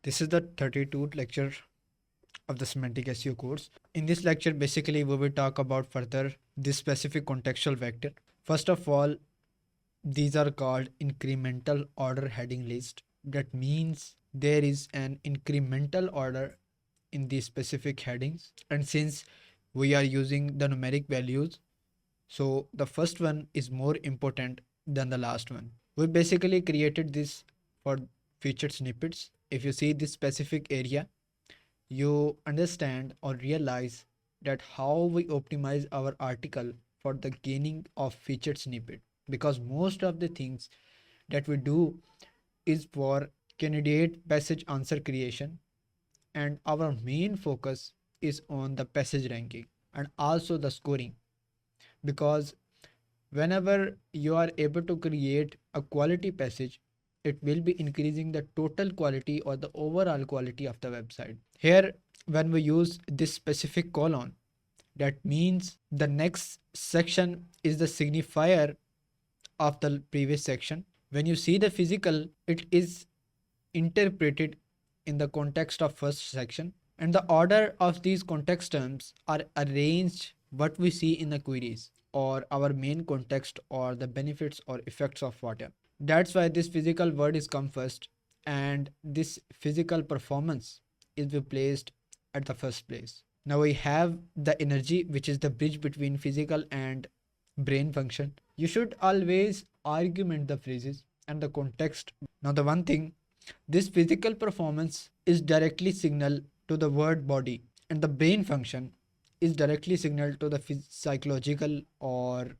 This is the 32th lecture of the Semantic SEO course. In this lecture, basically, we will talk about further this specific contextual vector. First of all, these are called incremental order heading list. That means there is an incremental order in these specific headings. And since we are using the numeric values, so the first one is more important than the last one. We basically created this for featured snippets. If you see this specific area, you understand or realize that how we optimize our article for the gaining of featured snippet, because most of the things that we do is for candidate passage answer creation, and our main focus is on the passage ranking and also the scoring, because whenever you are able to create a quality passage, it will be increasing the total quality or the overall quality of the website. Here, when we use this specific colon, that means the next section is the signifier of the previous section. When you see the physical, it is interpreted in the context of first section, and the order of these context terms are arranged what we see in the queries or our main context or the benefits or effects of whatever. That's why this physical word is come first, and this physical performance is replaced at the first place. Now we have the energy, which is the bridge between physical and brain function. You should always argument the phrases and the context. Now the one thing, this physical performance is directly signal to the word body, and the brain function is directly signal to the psychological or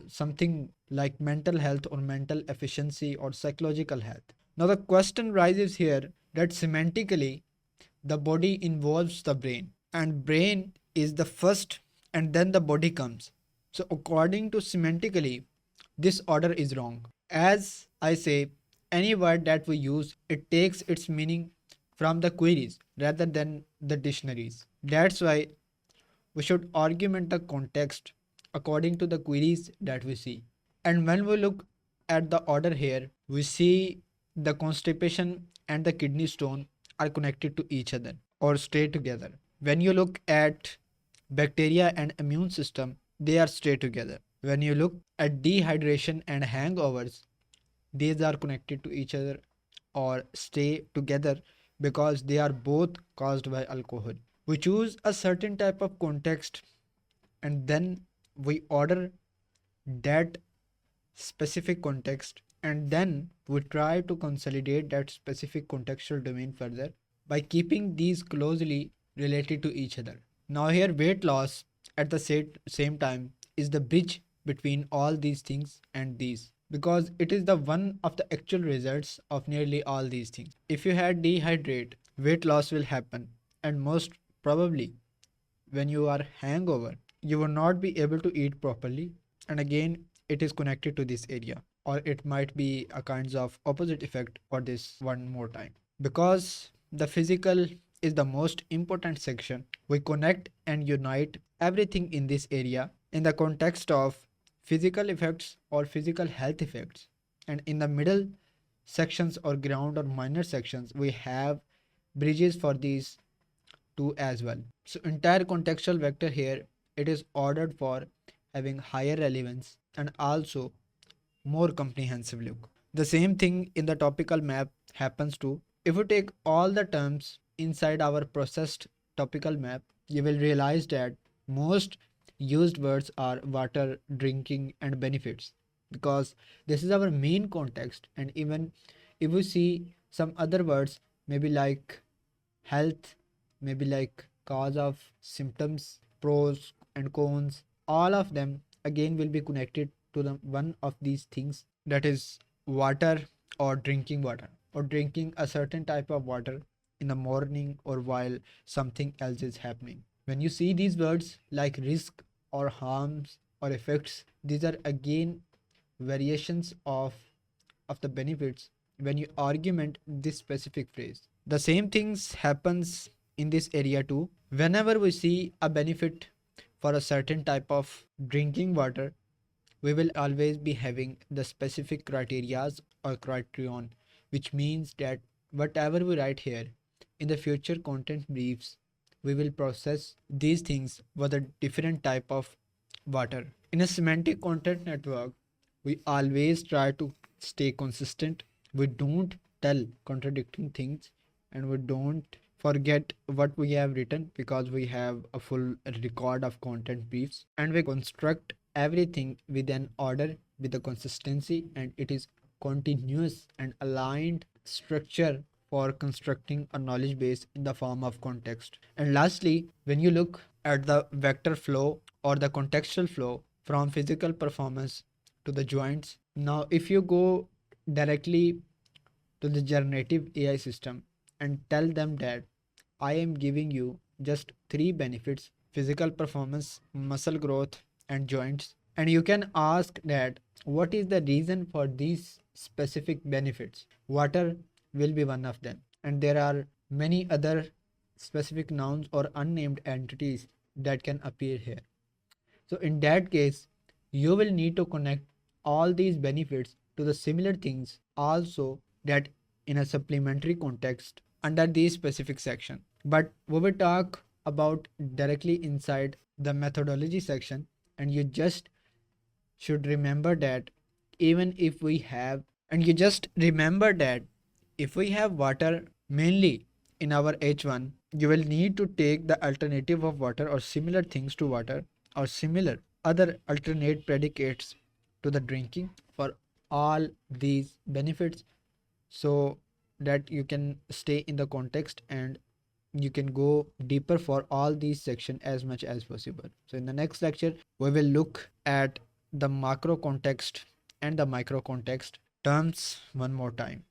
something like mental health or mental efficiency or psychological health. Now the question rises here that semantically the body involves the brain, and brain is the first and then the body comes. So according to semantically, this order is wrong. As I say, any word that we use, it takes its meaning from the queries rather than the dictionaries. That's why we should argument the context according to the queries that we see. And when we look at the order here, we see the constipation and the kidney stone are connected to each other or stay together. When you look at bacteria and immune system, they are stay together. When you look at dehydration and hangovers, these are connected to each other or stay together because they are both caused by alcohol. We choose a certain type of context, and then we order that specific context, and then we try to consolidate that specific contextual domain further by keeping these closely related to each other. Now here weight loss at the same time is the bridge between all these things and these, because it is the one of the actual results of nearly all these things. If you had dehydrate, weight loss will happen, and most probably when you are hangover, you will not be able to eat properly, and again it is connected to this area, or it might be a kinds of opposite effect for this one more time. Because the physical is the most important section, we connect and unite everything in this area in the context of physical effects or physical health effects, and in the middle sections or ground or minor sections we have bridges for these two as well. So entire contextual vector here, it is ordered for having higher relevance and also more comprehensive look. The same thing in the topical map happens too. If you take all the terms inside our processed topical map, you will realize that most used words are water, drinking, and benefits, because this is our main context. And even if we see some other words, maybe like health, maybe like cause of symptoms, pros and cons, all of them again will be connected to the one of these things, that is water water or drinking a certain type of water in the morning or while something else is happening. When you see these words like risk or harms or effects, these are again variations of the benefits when you argument this specific phrase. The same things happens in this area too. Whenever we see a benefit for a certain type of drinking water, we will always be having the specific criterias or criterion, which means that whatever we write here in the future content briefs, we will process these things with a different type of water. In a semantic content network, we always try to stay consistent. We don't tell contradicting things, and we don't forget what we have written because we have a full record of content briefs, and we construct everything with an order, with a consistency, and it is continuous and aligned structure for constructing a knowledge base in the form of context. And lastly, when you look at the vector flow or the contextual flow from physical performance to the joints, now if you go directly to the generative AI system and tell them that I am giving you just three benefits: physical performance, muscle growth, and joints. And you can ask that what is the reason for these specific benefits? Water will be one of them. And there are many other specific nouns or unnamed entities that can appear here. So in that case, you will need to connect all these benefits to the similar things also that in a supplementary context under these specific section. But we will talk about directly inside the methodology section, and you just should remember that even if we have and you just remember that if we have water mainly in our H1, you will need to take the alternative of water or similar things to water or similar other alternate predicates to the drinking for all these benefits, so that you can stay in the context and you can go deeper for all these sections as much as possible. So in the next lecture we will look at the macro context and the micro context terms one more time.